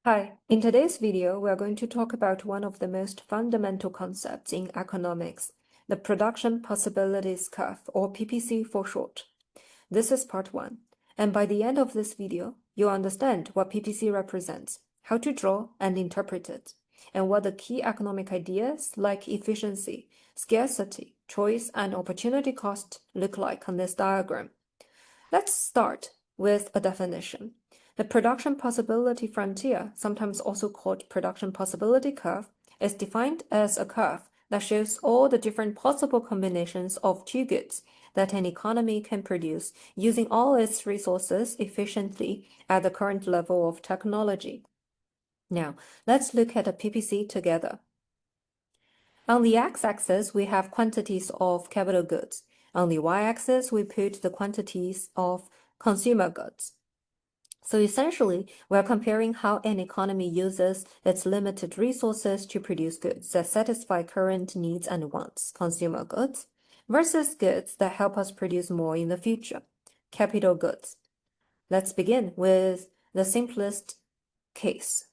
Hi, in today's video, we are going to talk about one of the most fundamental concepts in economics, the production possibilities curve, or PPC for short. This is part one, and by the end of this video, you'll understand what PPC represents, how to draw and interpret it, and what the key economic ideas like efficiency, scarcity, choice, and opportunity cost look like on this diagram. Let's start with a definition. The production possibility frontier, sometimes also called production possibility curve, is defined as a curve that shows all the different possible combinations of two goods that an economy can produce using all its resources efficiently at the current level of technology. Now, let's look at a PPC together. On the x-axis, we have quantities of capital goods. On the y-axis, we put the quantities of consumer goods. So essentially, we're comparing how an economy uses its limited resources to produce goods that satisfy current needs and wants, consumer goods, versus goods that help us produce more in the future, capital goods. Let's begin with the simplest case,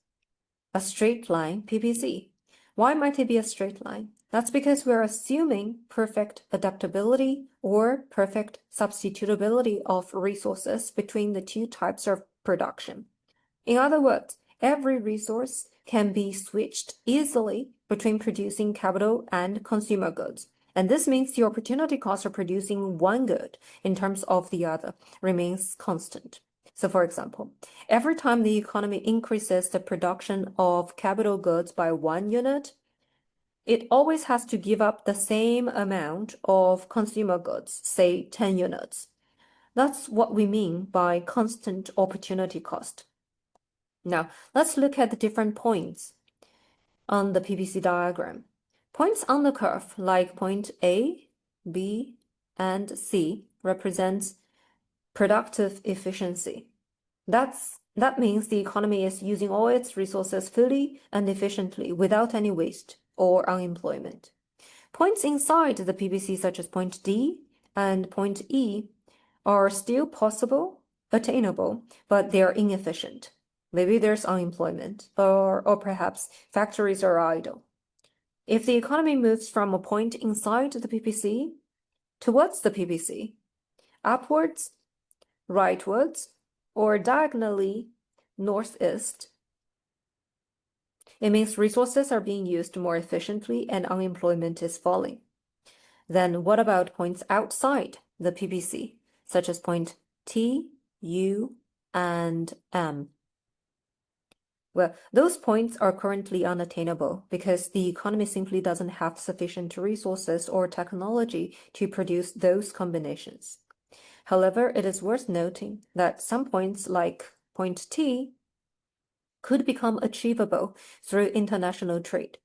a straight line PPC. Why might it be a straight line? That's because we're assuming perfect adaptability or perfect substitutability of resources between the two types of production. In other words, every resource can be switched easily between producing capital and consumer goods. And this means the opportunity cost of producing one good in terms of the other remains constant. So for example, every time the economy increases the production of capital goods by 1 unit, it always has to give up the same amount of consumer goods, say 10 units. That's what we mean by constant opportunity cost. Now, let's look at the different points on the PPC diagram. Points on the curve, like point A, B, and C, represents productive efficiency. That means the economy is using all its resources fully and efficiently without any waste or unemployment. Points inside the PPC, such as point D and point E, are still possible, attainable, but they are inefficient. Maybe there's unemployment, or perhaps factories are idle. If the economy moves from a point inside the PPC towards the PPC, upwards, rightwards, or diagonally northeast, it means resources are being used more efficiently and unemployment is falling. Then what about points outside the PPC, such as point T, U, and M? Well, those points are currently unattainable because the economy simply doesn't have sufficient resources or technology to produce those combinations. However, it is worth noting that some points like point T could become achievable through international trade,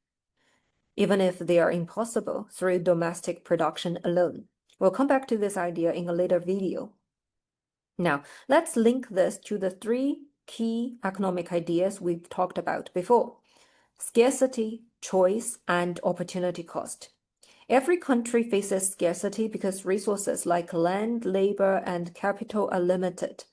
even if they are impossible through domestic production alone. We'll come back to this idea in a later video. Now, let's link this to the three key economic ideas we've talked about before: scarcity, choice, and opportunity cost. Every country faces scarcity because resources like land, labor, and capital are limited.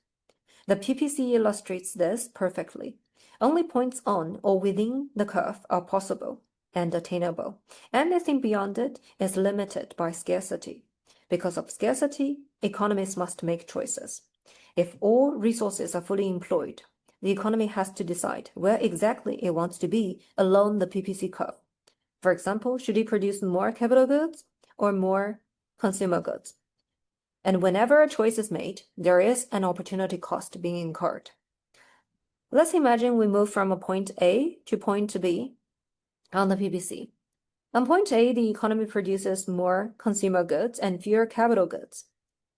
The PPC illustrates this perfectly. Only points on or within the curve are possible and attainable. Anything beyond it is limited by scarcity. Because of scarcity, economies must make choices. If all resources are fully employed, the economy has to decide where exactly it wants to be along the PPC curve. For example, should it produce more capital goods or more consumer goods? And whenever a choice is made, there is an opportunity cost being incurred. Let's imagine we move from a point A to point B on the PPC. On point A, the economy produces more consumer goods and fewer capital goods.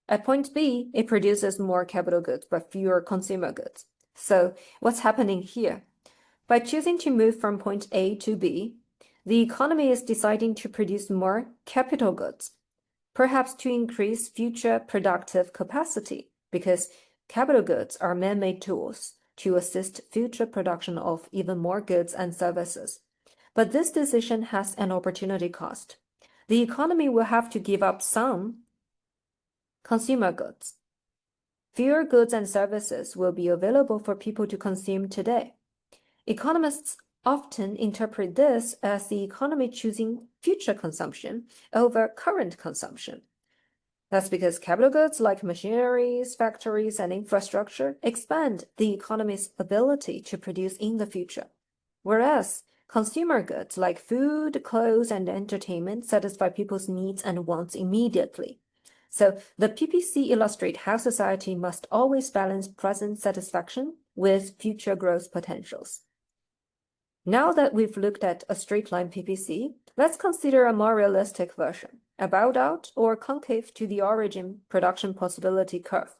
At point B, it produces more capital goods but fewer consumer goods. So what's happening here? By choosing to move from point A to B, the economy is deciding to produce more capital goods, perhaps to increase future productive capacity, because capital goods are man-made tools to assist future production of even more goods and services. But this decision has an opportunity cost. The economy will have to give up some consumer goods. Fewer goods and services will be available for people to consume today. Economists often interpret this as the economy choosing future consumption over current consumption. That's because capital goods like machineries, factories, and infrastructure expand the economy's ability to produce in the future, whereas consumer goods like food, clothes, and entertainment satisfy people's needs and wants immediately. So the PPC illustrate how society must always balance present satisfaction with future growth potentials. Now that we've looked at a straight line PPC, let's consider a more realistic version, a bowed out or concave to the origin production possibility curve.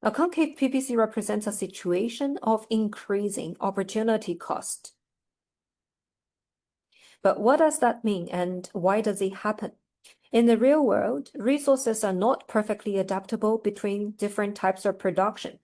A concave PPC represents a situation of increasing opportunity cost. But what does that mean and why does it happen? In the real world, resources are not perfectly adaptable between different types of production.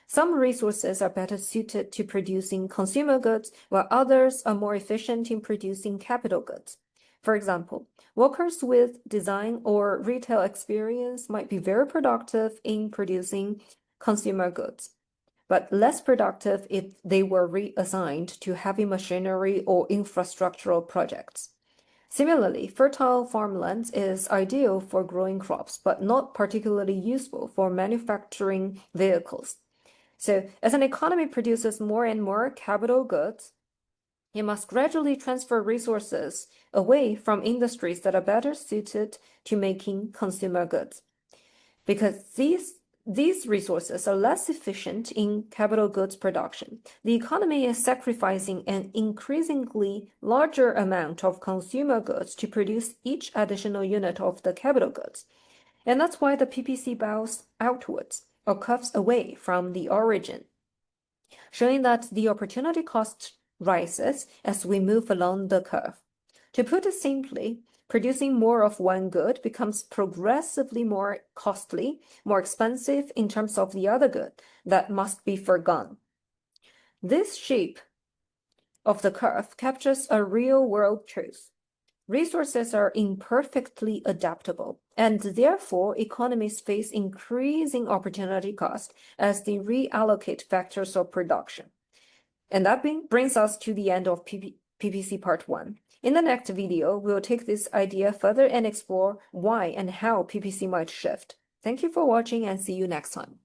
Some resources are better suited to producing consumer goods, while others are more efficient in producing capital goods. For example, workers with design or retail experience might be very productive in producing consumer goods, but less productive if they were reassigned to heavy machinery or infrastructural projects. Similarly, fertile farmland is ideal for growing crops, but not particularly useful for manufacturing vehicles. So, as an economy produces more and more capital goods, it must gradually transfer resources away from industries that are better suited to making consumer goods. Because these resources are less efficient in capital goods production, the economy is sacrificing an increasingly larger amount of consumer goods to produce each additional unit of the capital goods. And that's why the PPC bows outwards or curves away from the origin, showing that the opportunity cost rises as we move along the curve. To put it simply, producing more of one good becomes progressively more costly, more expensive in terms of the other good that must be forgone. This shape of the curve captures a real-world truth. Resources are imperfectly adaptable, and therefore economies face increasing opportunity cost as they reallocate factors of production. And that brings us to the end of PPC Part 1. In the next video, we'll take this idea further and explore why and how PPC might shift. Thank you for watching and see you next time.